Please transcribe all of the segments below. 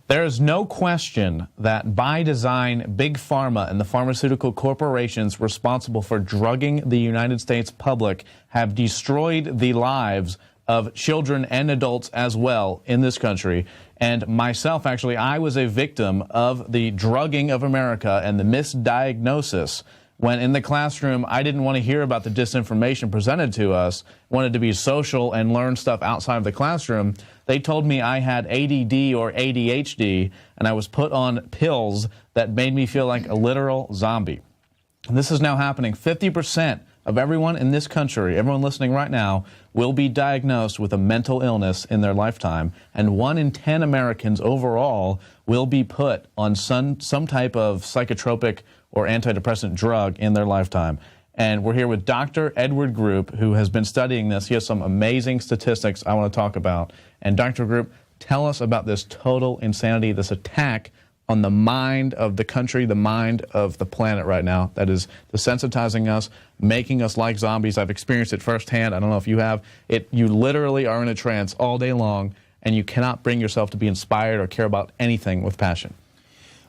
There is no question that by design, Big Pharma and the pharmaceutical corporations responsible for drugging the United States public have destroyed the lives of children and adults as well in this country. And myself, actually, I was a victim of the drugging of America and the misdiagnosis. When in the classroom, I didn't want to hear about the disinformation presented to us, wanted to be social and learn stuff outside of the classroom. They told me I had ADD or ADHD, and I was put on pills that made me feel like a literal zombie. And this is now happening. 50% of everyone in this country, everyone listening right now, will be diagnosed with a mental illness in their lifetime, and 1 in 10 Americans overall will be put on some type of psychotropic or antidepressant drug in their lifetime. And we're here with Dr. Edward Group, who has been studying this. He has some amazing statistics I want to talk about. And Dr. Group, tell us about this total insanity, this attack on the mind of the country, the mind of the planet right now, that is desensitizing us, making us like zombies. I've experienced it firsthand. I don't know if you have. You literally are in a trance all day long, and you cannot bring yourself to be inspired or care about anything with passion.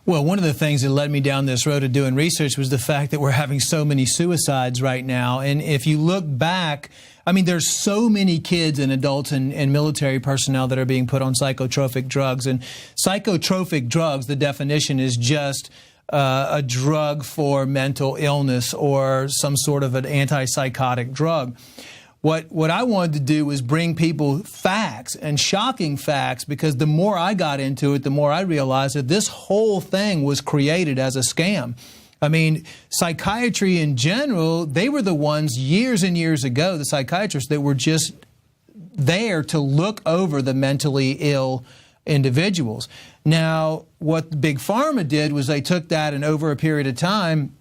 Well, one of the things that led me down this road of doing research was the fact that we're having so many suicides right now. And if you look back, I mean, there's so many kids and adults and military personnel that are being put on psychotropic drugs. And psychotropic drugs, the definition is just a drug for mental illness or some sort of an antipsychotic drug. What I wanted to do was bring people facts and shocking facts, because the more I got into it, the more I realized that this whole thing was created as a scam. I mean, psychiatry in general, they were the ones years and years ago, the psychiatrists that were just there to look over the mentally ill individuals. Now, what Big Pharma did was they took that, and over a period of time,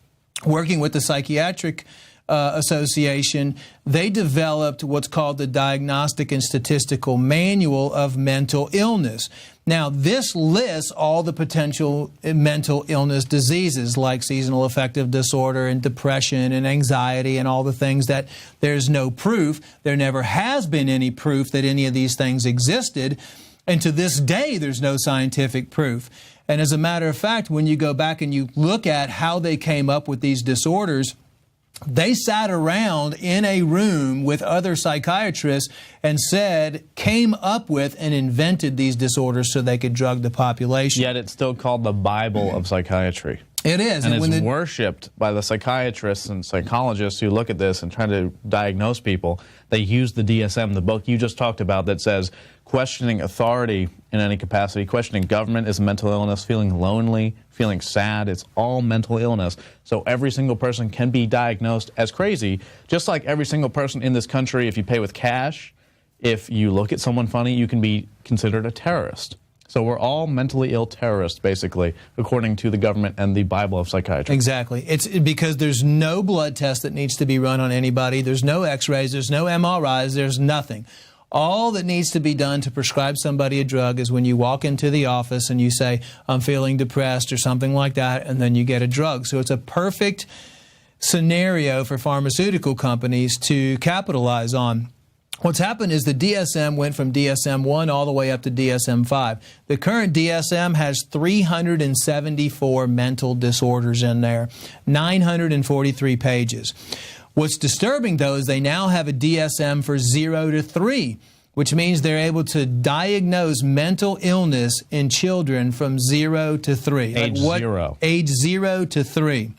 working with the Psychiatric Association, they developed what's called the Diagnostic and Statistical Manual of Mental Illness. Now, this lists all the potential mental illness diseases like seasonal affective disorder and depression and anxiety and all the things that there's no proof. There never has been any proof that any of these things existed. And to this day, there's no scientific proof. And as a matter of fact, when you go back and you look at how they came up with these disorders, they sat around in a room with other psychiatrists and came up with and invented these disorders so they could drug the population. Yet it's still called the Bible of psychiatry. It is. And it's worshipped by the psychiatrists and psychologists who look at this and try to diagnose people. They use the DSM, the book you just talked about, that says questioning authority in any capacity, questioning government is mental illness, feeling lonely, feeling sad, it's all mental illness. So every single person can be diagnosed as crazy, just like every single person in this country, if you pay with cash, if you look at someone funny, you can be considered a terrorist. So we're all mentally ill terrorists, basically, according to the government and the Bible of psychiatry. Exactly. It's because there's no blood test that needs to be run on anybody. There's no x-rays. There's no MRIs. There's nothing. All that needs to be done to prescribe somebody a drug is when you walk into the office and you say, I'm feeling depressed or something like that, and then you get a drug. So it's a perfect scenario for pharmaceutical companies to capitalize on. What's happened is the DSM went from DSM-1 all the way up to DSM-5. The current DSM has 374 mental disorders in there, 943 pages. What's disturbing, though, is they now have a DSM for 0 to 3, which means they're able to diagnose mental illness in children from 0 to 3. Age 0. Age 0 to 3.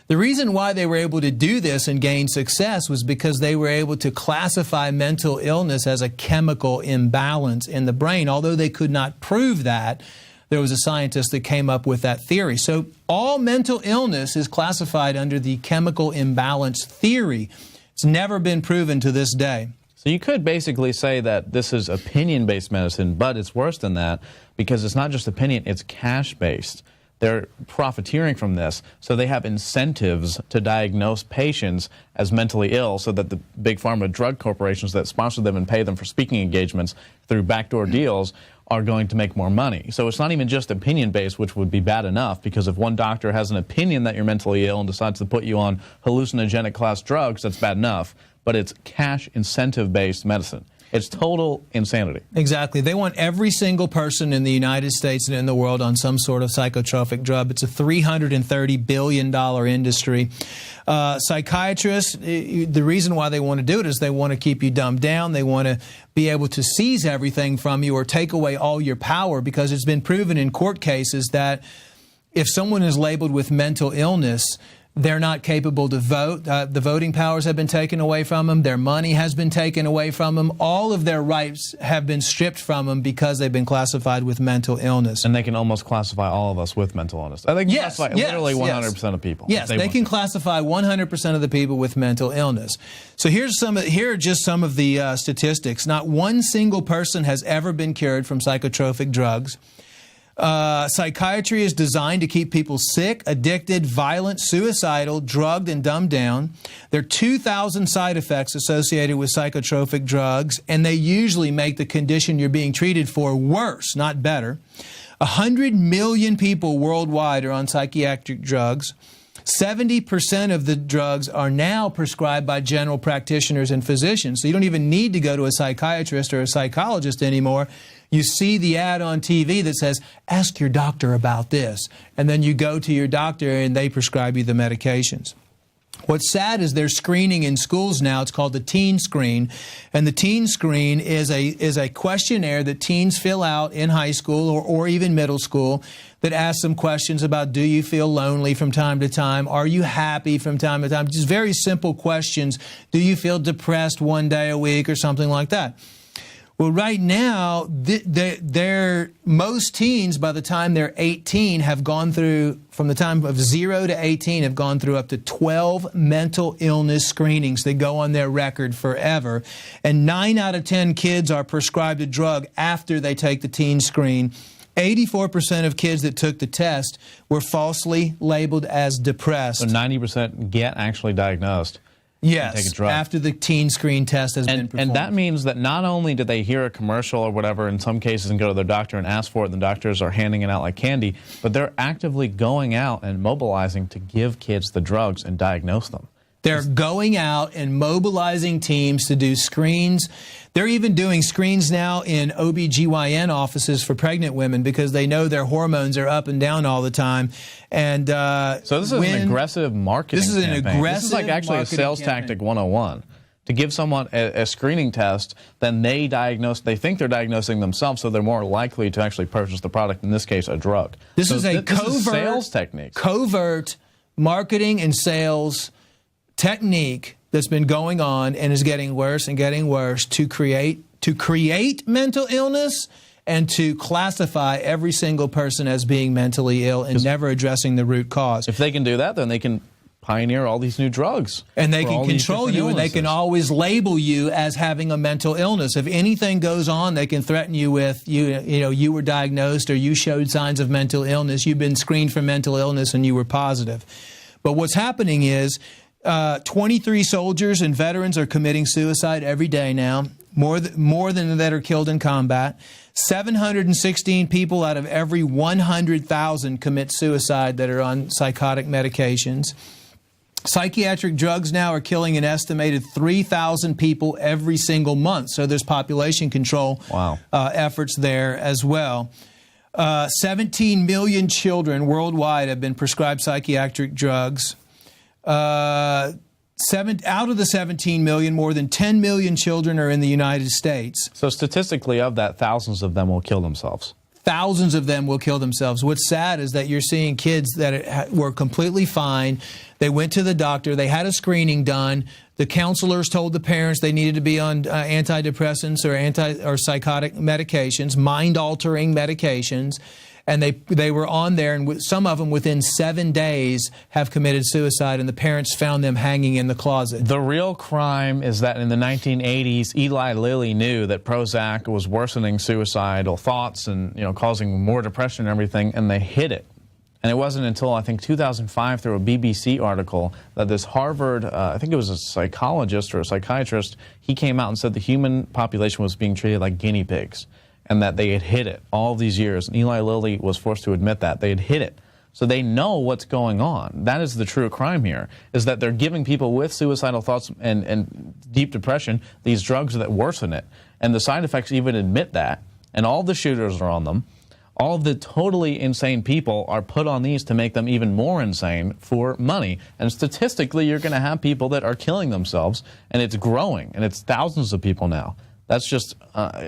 The reason why they were able to do this and gain success was because they were able to classify mental illness as a chemical imbalance in the brain. Although they could not prove that, there was a scientist that came up with that theory. So all mental illness is classified under the chemical imbalance theory. It's never been proven to this day. So you could basically say that this is opinion-based medicine, but it's worse than that because it's not just opinion, it's cash-based. They're profiteering from this, so they have incentives to diagnose patients as mentally ill so that the big pharma drug corporations that sponsor them and pay them for speaking engagements through backdoor deals are going to make more money. So it's not even just opinion-based, which would be bad enough, because if one doctor has an opinion that you're mentally ill and decides to put you on hallucinogenic class drugs, that's bad enough. But it's cash incentive-based medicine. It's total insanity. Exactly. They want every single person in the United States and in the world on some sort of psychotropic drug. It's a $330 billion industry. Psychiatrists, the reason why they want to do it is they want to keep you dumbed down. They want to be able to seize everything from you or take away all your power, because it's been proven in court cases that if someone is labeled with mental illness, they're not capable to vote. The voting powers have been taken away from them. Their money has been taken away from them. All of their rights have been stripped from them because they've been classified with mental illness. And they can almost classify all of us with mental illness. I think classify literally 100% of people. Yes, they can classify 100% of the people with mental illness. So here are just some of the statistics. Not one single person has ever been cured from psychotropic drugs. Psychiatry is designed to keep people sick, addicted, violent, suicidal, drugged, and dumbed down. There are 2,000 side effects associated with psychotropic drugs, and they usually make the condition you're being treated for worse, not better. 100 million people worldwide are on psychiatric drugs. 70% of the drugs are now prescribed by general practitioners and physicians. So you don't even need to go to a psychiatrist or a psychologist anymore. You see the ad on TV that says, ask your doctor about this. And then you go to your doctor and they prescribe you the medications. What's sad is there's screening in schools now. It's called the Teen Screen. And the Teen Screen is a questionnaire that teens fill out in high school or even middle school that asks them questions about, do you feel lonely from time to time? Are you happy from time to time? Just very simple questions. Do you feel depressed one day a week or something like that? Well, right now, most teens, by the time they're 18, have gone through, from the time of 0 to 18, have gone through up to 12 mental illness screenings that go on their record forever. And 9 out of 10 kids are prescribed a drug after they take the teen screen. 84% of kids that took the test were falsely labeled as depressed. So 90% get actually diagnosed. Yes, after the teen screen test has been performed. And that means that not only do they hear a commercial or whatever in some cases and go to their doctor and ask for it, and the doctors are handing it out like candy, but they're actively going out and mobilizing to give kids the drugs and diagnose them. They're going out and mobilizing teams to do screens. They're even doing screens now in OBGYN offices for pregnant women because they know their hormones are up and down all the time. And so this is an aggressive marketing campaign. This is like actually a sales tactic 101. To give someone a screening test, then they think they're diagnosing themselves, so they're more likely to actually purchase the product, in this case, a drug. This is a covert sales technique. Covert marketing and sales technique that's been going on and is getting worse and getting worse to create mental illness and to classify every single person as being mentally ill and never addressing the root cause. If they can do that, then they can pioneer all these new drugs. And they can control you, and they can always label you as having a mental illness. If anything goes on, they can threaten you with, you were diagnosed or you showed signs of mental illness, you've been screened for mental illness and you were positive. But what's happening is 23 soldiers and veterans are committing suicide every day now, more than that are killed in combat. 716 people out of every 100,000 commit suicide that are on psychotic medications. Psychiatric drugs now are killing an estimated 3,000 people every single month. So there's population control efforts there as well. 17 million children worldwide have been prescribed psychiatric drugs. Out of the 17 million, more than 10 million children are in the United States. So statistically, of that, thousands of them will kill themselves. Thousands of them will kill themselves. What's sad is that you're seeing kids that were completely fine. They went to the doctor. They had a screening done. The counselors told the parents they needed to be on antidepressants or psychotic medications, mind-altering medications. And they were on there, and some of them within 7 days have committed suicide, and the parents found them hanging in the closet. The real crime is that in the 1980s, Eli Lilly knew that Prozac was worsening suicidal thoughts and causing more depression and everything, and they hid it. And it wasn't until, I think, 2005 through a BBC article that this Harvard, I think it was a psychologist or a psychiatrist, he came out and said the human population was being treated like guinea pigs, and that they had hid it all these years. And Eli Lilly was forced to admit that. They had hid it. So they know what's going on. That is the true crime here, is that they're giving people with suicidal thoughts and deep depression these drugs that worsen it. And the side effects even admit that. And all the shooters are on them. All of the totally insane people are put on these to make them even more insane for money. And statistically, you're going to have people that are killing themselves, and it's growing, and it's thousands of people now. That's just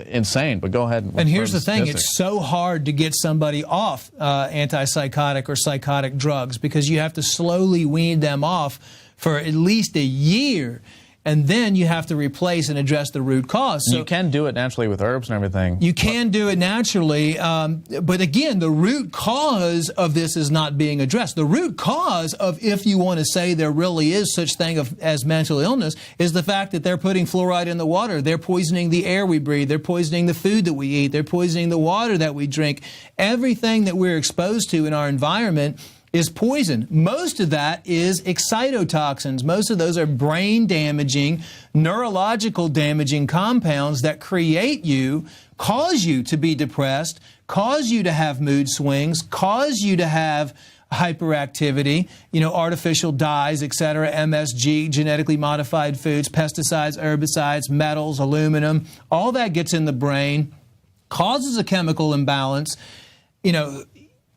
insane, but go ahead. And here's the thing, it's so hard to get somebody off antipsychotic or psychotic drugs because you have to slowly wean them off for at least a year. And then you have to replace and address the root cause. So you can do it naturally with herbs and everything. You can do it naturally, but again, the root cause of this is not being addressed. The root cause of, if you want to say there really is such thing as mental illness, is the fact that they're putting fluoride in the water. They're poisoning the air we breathe. They're poisoning the food that we eat. They're poisoning the water that we drink. Everything that we're exposed to in our environment is poison. Most of that is excitotoxins. Most of those are brain-damaging, neurological damaging compounds that create you, cause you to be depressed, cause you to have mood swings, cause you to have hyperactivity, artificial dyes, etc., MSG, genetically modified foods, pesticides, herbicides, metals, aluminum. All that gets in the brain, causes a chemical imbalance.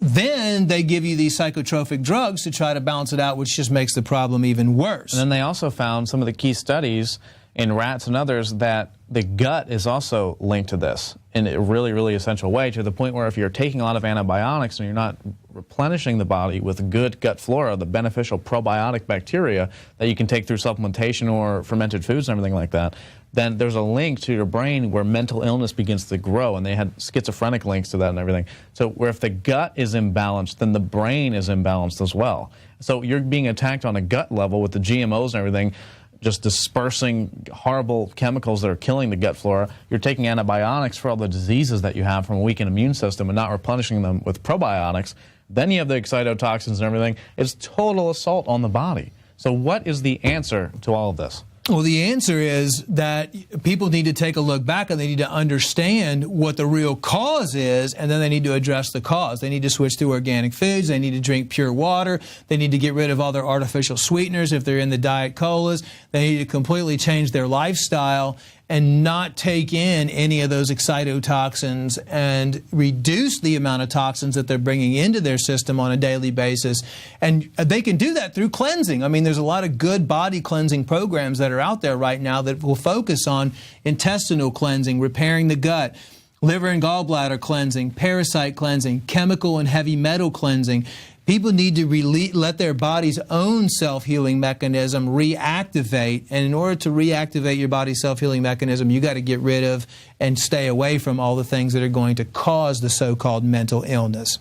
Then they give you these psychotropic drugs to try to balance it out, which just makes the problem even worse. And then they also found some of the key studies in rats and others that the gut is also linked to this in a really, really essential way, to the point where if you're taking a lot of antibiotics and you're not replenishing the body with good gut flora, the beneficial probiotic bacteria that you can take through supplementation or fermented foods and everything like that, then there's a link to your brain where mental illness begins to grow, and they had schizophrenic links to that and everything. So where if the gut is imbalanced, then the brain is imbalanced as well. So you're being attacked on a gut level with the GMOs and everything, just dispersing horrible chemicals that are killing the gut flora. You're taking antibiotics for all the diseases that you have from a weakened immune system and not replenishing them with probiotics. Then you have the excitotoxins and everything. It's total assault on the body. So what is the answer to all of this? Well, the answer is that people need to take a look back and they need to understand what the real cause is, and then they need to address the cause. They need to switch to organic foods. They need to drink pure water. They need to get rid of all their artificial sweeteners if they're in the diet colas. They need to completely change their lifestyle and not take in any of those excitotoxins and reduce the amount of toxins that they're bringing into their system on a daily basis. And they can do that through cleansing. I mean, there's a lot of good body cleansing programs that are out there right now that will focus on intestinal cleansing, repairing the gut, liver and gallbladder cleansing, parasite cleansing, chemical and heavy metal cleansing. People need to let their body's own self-healing mechanism reactivate. And in order to reactivate your body's self-healing mechanism, you got to get rid of and stay away from all the things that are going to cause the so-called mental illness.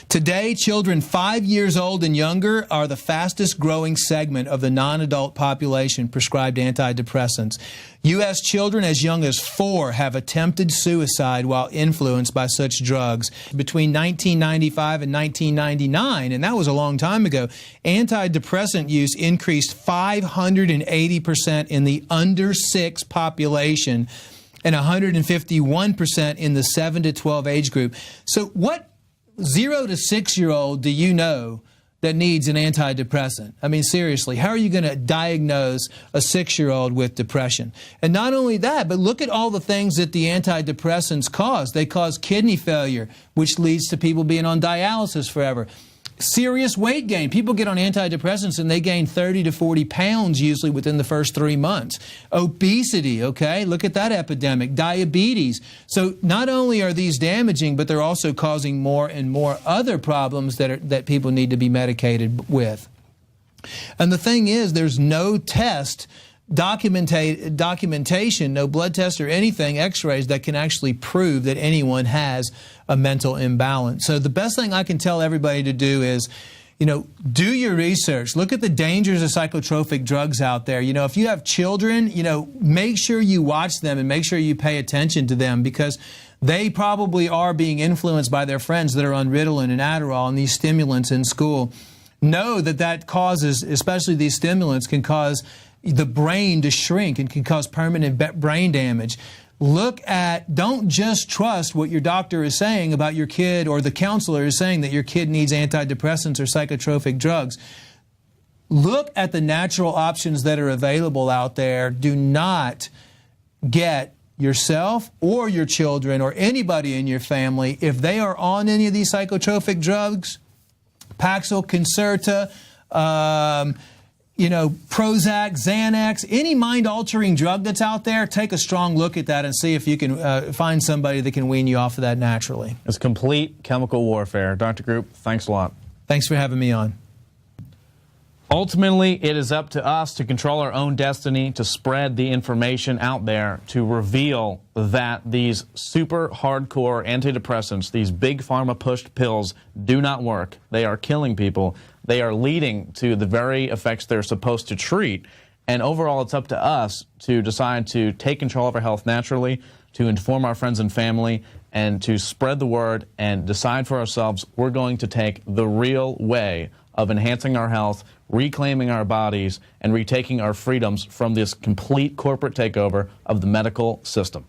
Today, children 5 years old and younger are the fastest growing segment of the non-adult population prescribed antidepressants. U.S. children as young as 4 have attempted suicide while influenced by such drugs. Between 1995 and 1999, and that was a long time ago, antidepressant use increased 580% in the under 6 population and 151% in the 7 to 12 age group. So what 0 to 6-year-old do you know that needs an antidepressant? I mean, seriously, how are you going to diagnose a 6-year-old with depression? And not only that, but look at all the things that the antidepressants cause. They cause kidney failure, which leads to people being on dialysis forever. Serious weight gain. People get on antidepressants and they gain 30 to 40 pounds usually within the first 3 months. Obesity, okay? Look at that epidemic. Diabetes. So not only are these damaging, but they're also causing more and more other problems that people need to be medicated with. And the thing is, there's no test, documentation, no blood test or anything, x-rays, that can actually prove that anyone has a mental imbalance. So the best thing I can tell everybody to do is, do your research. Look at the dangers of psychotropic drugs out there. If you have children, make sure you watch them and make sure you pay attention to them, because they probably are being influenced by their friends that are on Ritalin and Adderall and these stimulants in school. Know that causes, especially these stimulants, can cause the brain to shrink and can cause permanent brain damage. Don't just trust what your doctor is saying about your kid, or the counselor is saying that your kid needs antidepressants or psychotropic drugs. Look at the natural options that are available out there. Do not get yourself or your children or anybody in your family, if they are on any of these psychotropic drugs, Paxil, Concerta, Prozac, Xanax, any mind-altering drug that's out there, take a strong look at that and see if you can find somebody that can wean you off of that naturally. It's complete chemical warfare. Dr. Group, thanks a lot. Thanks for having me on. Ultimately, it is up to us to control our own destiny, to spread the information out there, to reveal that these super hardcore antidepressants, these big pharma pushed pills, do not work. They are killing people. They are leading to the very effects they're supposed to treat. And overall, it's up to us to decide to take control of our health naturally, to inform our friends and family, and to spread the word and decide for ourselves we're going to take the real way of enhancing our health, reclaiming our bodies, and retaking our freedoms from this complete corporate takeover of the medical system.